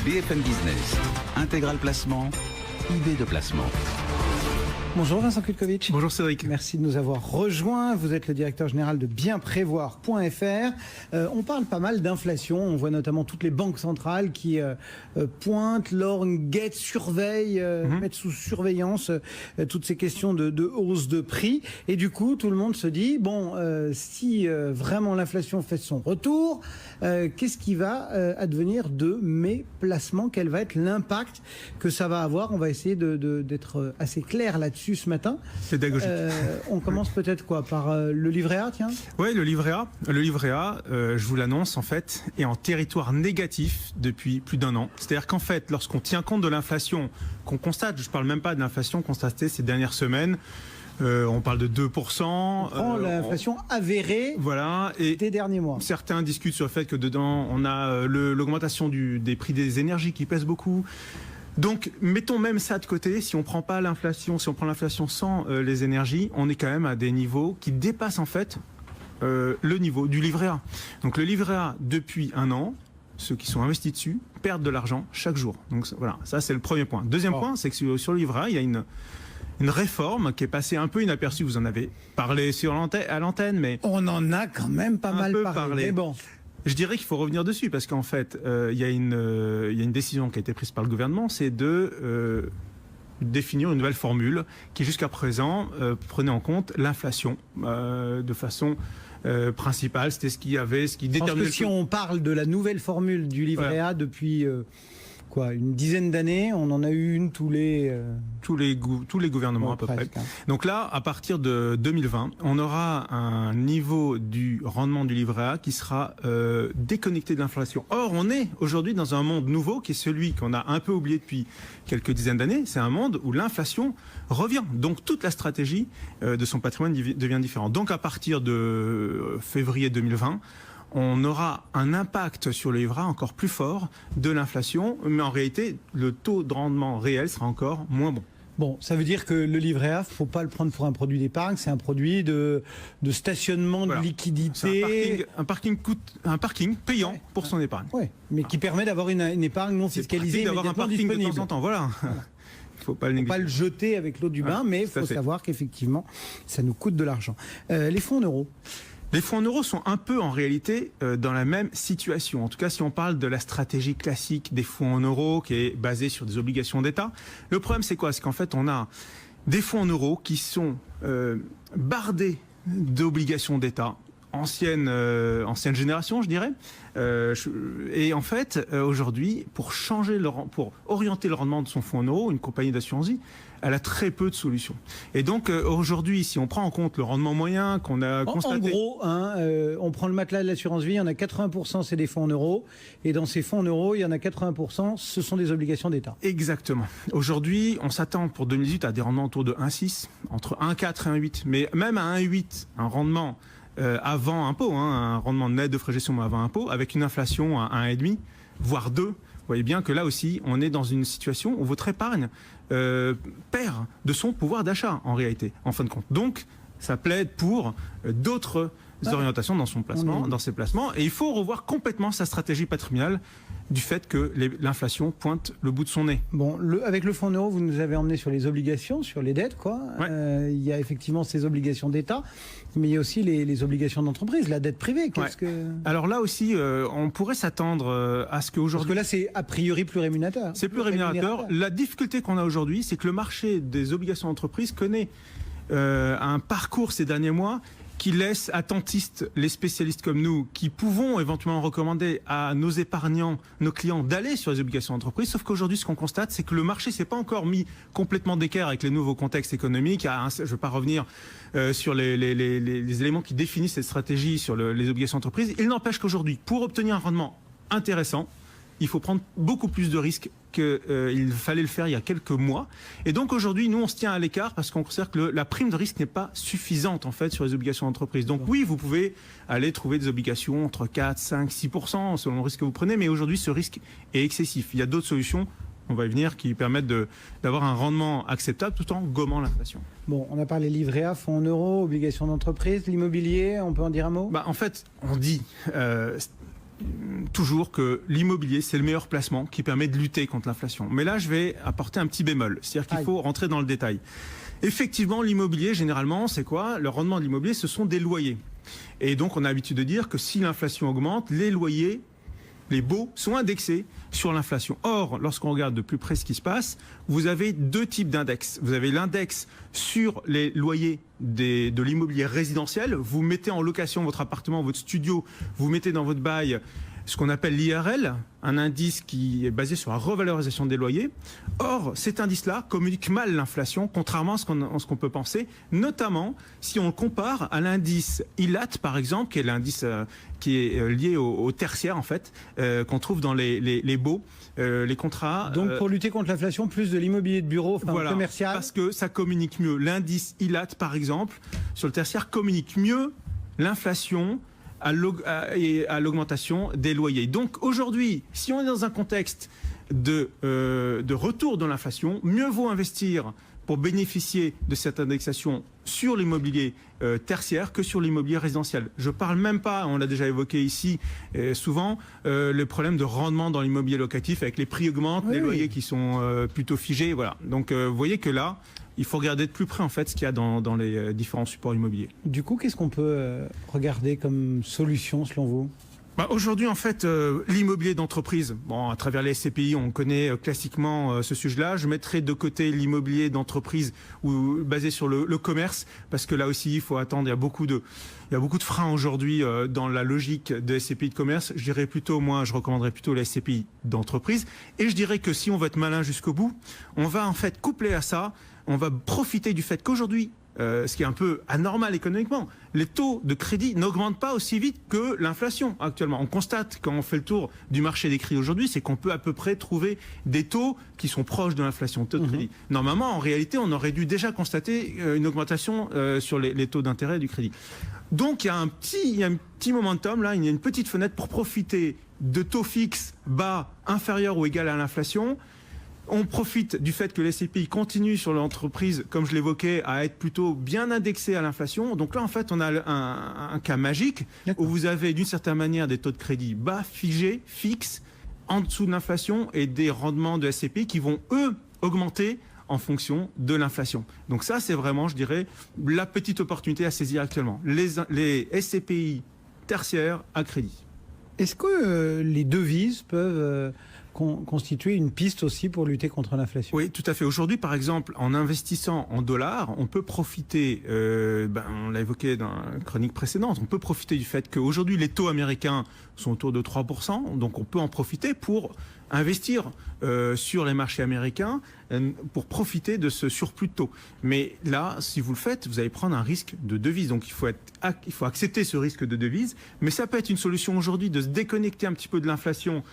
BFM Business, Intégral Placement, idée de placement. Bonjour Vincent Kutkovitch. Bonjour Cédric. Merci de nous avoir rejoints. Vous êtes le directeur général de bienprévoir.fr. On parle pas mal d'inflation. On voit notamment toutes les banques centrales qui pointent, lorgnent, guettent, surveillent, mettent sous surveillance toutes ces questions de hausse de prix. Et du coup, tout le monde se dit, bon, si vraiment l'inflation fait son retour, qu'est-ce qui va advenir de mes placements? Quel va être l'impact que ça va avoir? On va essayer d'être assez clair là-dessus ce matin. Pédagogique. On commence peut-être par le livret A, tiens. Oui, le livret A. Le livret A, je vous l'annonce en fait, est en territoire négatif depuis plus d'un an. C'est-à-dire qu'en fait, lorsqu'on tient compte de l'inflation qu'on constate, je ne parle même pas de l'inflation constatée ces dernières semaines, on parle de 2%. On prend l'inflation avérée des derniers mois. Certains discutent sur le fait que dedans, on a l'augmentation des prix des énergies qui pèse beaucoup. Donc, mettons même ça de côté. Si on prend pas l'inflation, si on prend l'inflation sans les énergies, on est quand même à des niveaux qui dépassent en fait le niveau du livret A. Donc, le livret A, depuis un an, ceux qui sont investis dessus perdent de l'argent chaque jour. Donc, voilà, ça c'est le premier point. Deuxième point, c'est que sur le livret A, il y a une réforme qui est passée un peu inaperçue. Vous en avez parlé à l'antenne, mais on en a quand même pas mal parlé. Mais bon. Je dirais qu'il faut revenir dessus parce qu'en fait, il y a une décision qui a été prise par le gouvernement, c'est de définir une nouvelle formule qui jusqu'à présent prenait en compte l'inflation de façon principale. C'était ce qui déterminait. Parce que si on parle de la nouvelle formule du livret A depuis une dizaine d'années, on en a eu une tous les gouvernements à peu près. Donc là, à partir de 2020, on aura un niveau du rendement du livret A qui sera déconnecté de l'inflation. Or, on est aujourd'hui dans un monde nouveau qui est celui qu'on a un peu oublié depuis quelques dizaines d'années. C'est un monde où l'inflation revient. Donc toute la stratégie de son patrimoine devient différente. Donc à partir de février 2020, on aura un impact sur le livret A encore plus fort de l'inflation, mais en réalité, le taux de rendement réel sera encore moins bon. Bon, ça veut dire que le livret A, faut pas le prendre pour un produit d'épargne, c'est un produit de stationnement, de liquidité. Un parking payant pour son épargne. Oui, mais qui permet d'avoir une épargne non fiscalisée, d'avoir un parking disponible. De temps en temps. Voilà. Il faut pas le jeter avec l'eau du bain, mais il faut savoir qu'effectivement, ça nous coûte de l'argent. Les fonds en euros. Les fonds en euros sont un peu en réalité dans la même situation. En tout cas, si on parle de la stratégie classique des fonds en euros qui est basée sur des obligations d'État, le problème c'est quoi? C'est qu'en fait, on a des fonds en euros qui sont bardés d'obligations d'État. Ancienne génération, je dirais. Et en fait, aujourd'hui, pour orienter le rendement de son fonds en euros, une compagnie d'assurance vie, elle a très peu de solutions. Et donc, aujourd'hui, si on prend en compte le rendement moyen qu'on a constaté... En gros, on prend le matelas de l'assurance vie, il y en a 80%, c'est des fonds en euros. Et dans ces fonds en euros, il y en a 80%, ce sont des obligations d'État. Exactement. Aujourd'hui, on s'attend pour 2018 à des rendements autour de 1,6, entre 1,4 et 1,8. Mais même à 1,8, un rendement... avant impôt, un rendement net de frais de gestion avant impôt, avec une inflation à 1,5, voire 2. Vous voyez bien que là aussi, on est dans une situation où votre épargne perd de son pouvoir d'achat, en réalité, en fin de compte. Donc, ça plaide pour d'autres orientations dans son placement, dans ses placements. Et il faut revoir complètement sa stratégie patrimoniale du fait que l'inflation pointe le bout de son nez. Bon, avec le fonds en euros, vous nous avez emmené sur les obligations, sur les dettes, quoi. Ouais. Il y a effectivement ces obligations d'État, mais il y a aussi les obligations d'entreprise, la dette privée. Alors là aussi, on pourrait s'attendre à ce qu'aujourd'hui... Parce que là, c'est a priori plus rémunérateur. C'est plus rémunérateur. La difficulté qu'on a aujourd'hui, c'est que le marché des obligations d'entreprise connaît un parcours ces derniers mois qui laisse attentistes les spécialistes comme nous, qui pouvons éventuellement recommander à nos épargnants, nos clients, d'aller sur les obligations d'entreprise. Sauf qu'aujourd'hui, ce qu'on constate, c'est que le marché s'est pas encore mis complètement d'équerre avec les nouveaux contextes économiques. Je ne veux pas revenir sur les éléments qui définissent cette stratégie sur les obligations d'entreprise. Il n'empêche qu'aujourd'hui, pour obtenir un rendement intéressant, il faut prendre beaucoup plus de risques qu'il fallait le faire il y a quelques mois. Et donc aujourd'hui, nous, on se tient à l'écart parce qu'on considère que la prime de risque n'est pas suffisante en fait sur les obligations d'entreprise. Donc oui, vous pouvez aller trouver des obligations entre 4, 5, 6% selon le risque que vous prenez, mais aujourd'hui, ce risque est excessif. Il y a d'autres solutions, on va y venir, qui permettent d'avoir un rendement acceptable tout en gommant l'inflation. Bon, on a parlé livret A, fonds en euros, obligations d'entreprise, l'immobilier, on peut en dire un mot ? En fait, on dit... toujours que l'immobilier, c'est le meilleur placement qui permet de lutter contre l'inflation. Mais là, je vais apporter un petit bémol, c'est-à-dire qu'il faut rentrer dans le détail. Effectivement, l'immobilier, généralement, c'est quoi? Le rendement de l'immobilier, ce sont des loyers. Et donc, on a l'habitude de dire que si l'inflation augmente, les loyers, les baux sont indexés sur l'inflation. Or, lorsqu'on regarde de plus près ce qui se passe, vous avez deux types d'index. Vous avez l'index sur les loyers de l'immobilier résidentiel. Vous mettez en location votre appartement, votre studio, vous mettez dans votre bail ce qu'on appelle l'IRL, un indice qui est basé sur la revalorisation des loyers. Or, cet indice-là communique mal l'inflation, contrairement à ce qu'on peut penser, notamment si on le compare à l'indice ILAT, par exemple, qui est l'indice qui est lié au tertiaire, en fait, qu'on trouve dans les baux, les contrats. Donc, pour lutter contre l'inflation, plus de l'immobilier de bureau, enfin, voilà, commercial. Parce que ça communique mieux. L'indice ILAT, par exemple, sur le tertiaire, communique mieux l'inflation à l'augmentation des loyers. Donc aujourd'hui, si on est dans un contexte de retour de l'inflation, mieux vaut investir pour bénéficier de cette indexation sur l'immobilier tertiaire que sur l'immobilier résidentiel. Je ne parle même pas, on l'a déjà évoqué ici souvent, le problème de rendement dans l'immobilier locatif avec les prix augmentent, les loyers qui sont plutôt figés. Voilà. Donc vous voyez que là, il faut regarder de plus près en fait ce qu'il y a dans les différents supports immobiliers. Du coup, qu'est-ce qu'on peut regarder comme solution selon vous ? Aujourd'hui, en fait, l'immobilier d'entreprise, bon, à travers les SCPI, on connaît classiquement ce sujet-là. Je mettrai de côté l'immobilier d'entreprise basé sur le commerce, parce que là aussi, il faut attendre. Il y a beaucoup de freins aujourd'hui dans la logique des SCPI de commerce. Je dirais plutôt, moi, je recommanderais plutôt les SCPI d'entreprise. Et je dirais que si on veut être malin jusqu'au bout, on va en fait coupler à ça. On va profiter du fait qu'aujourd'hui, ce qui est un peu anormal économiquement, les taux de crédit n'augmentent pas aussi vite que l'inflation actuellement. On constate, quand on fait le tour du marché des crédits aujourd'hui, c'est qu'on peut à peu près trouver des taux qui sont proches de l'inflation, taux de crédit. Normalement, en réalité, on aurait dû déjà constater une augmentation sur les taux d'intérêt du crédit. Donc, il y a un petit momentum, là, il y a une petite fenêtre pour profiter de taux fixes bas, inférieurs ou égal à l'inflation. On profite du fait que les SCPI continuent sur l'entreprise, comme je l'évoquais, à être plutôt bien indexés à l'inflation. Donc là, en fait, on a un cas magique où vous avez d'une certaine manière des taux de crédit bas, figés, fixes, en dessous de l'inflation et des rendements de SCPI qui vont, eux, augmenter en fonction de l'inflation. Donc ça, c'est vraiment, je dirais, la petite opportunité à saisir actuellement. Les SCPI tertiaires à crédit. Est-ce que les devises peuvent constituer une piste aussi pour lutter contre l'inflation? Oui, tout à fait. Aujourd'hui, par exemple, en investissant en dollars, on peut profiter, on l'a évoqué dans la chronique précédente, on peut profiter du fait qu'aujourd'hui, les taux américains sont autour de 3%, donc on peut en profiter pour investir sur les marchés américains pour profiter de ce surplus de taux. Mais là, si vous le faites, vous allez prendre un risque de devise. Donc il faut accepter ce risque de devise. Mais ça peut être une solution aujourd'hui de se déconnecter un petit peu de l'inflation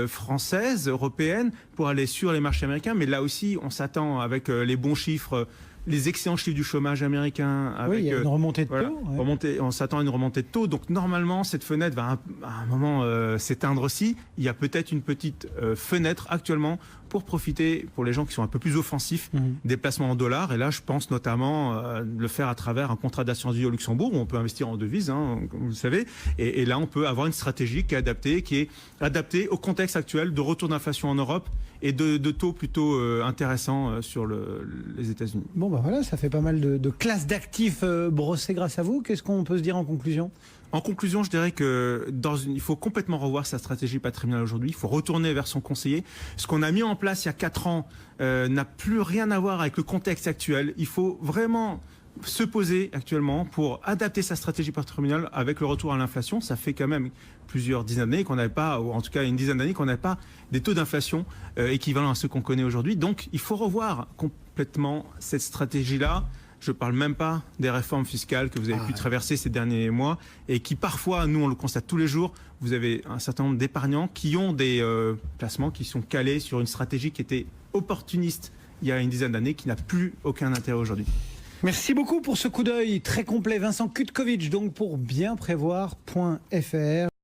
française, européenne, pour aller sur les marchés américains. Mais là aussi, on s'attend avec les bons chiffres, les excellents chiffres du chômage américain. Avec, oui, il y a une remontée de taux. On s'attend à une remontée de taux. Donc normalement, cette fenêtre va à un moment s'éteindre aussi. Il y a peut-être une petite fenêtre actuellement pour profiter, pour les gens qui sont un peu plus offensifs, des placements en dollars. Et là, je pense notamment le faire à travers un contrat d'assurance vie au Luxembourg, où on peut investir en devises, comme vous le savez. Et là, on peut avoir une stratégie qui est adaptée au contexte actuel de retour d'inflation en Europe et de taux plutôt intéressants sur les États-Unis. Bon, voilà, ça fait pas mal de classes d'actifs brossées grâce à vous. Qu'est-ce qu'on peut se dire en conclusion ? En conclusion, je dirais que il faut complètement revoir sa stratégie patrimoniale aujourd'hui. Il faut retourner vers son conseiller. Ce qu'on a mis en place il y a 4 ans n'a plus rien à voir avec le contexte actuel. Il faut vraiment se poser actuellement pour adapter sa stratégie patrimoniale avec le retour à l'inflation. Ça fait quand même plusieurs dizaines d'années qu'on n'avait pas, ou en tout cas une dizaine d'années qu'on n'avait pas des taux d'inflation équivalents à ceux qu'on connaît aujourd'hui. Donc il faut revoir complètement cette stratégie-là. Je ne parle même pas des réformes fiscales que vous avez pu traverser ces derniers mois et qui parfois, nous on le constate tous les jours, vous avez un certain nombre d'épargnants qui ont des placements qui sont calés sur une stratégie qui était opportuniste il y a une dizaine d'années, qui n'a plus aucun intérêt aujourd'hui. Merci beaucoup pour ce coup d'œil très complet. Vincent Kutkovic, donc pour bienprévoir.fr.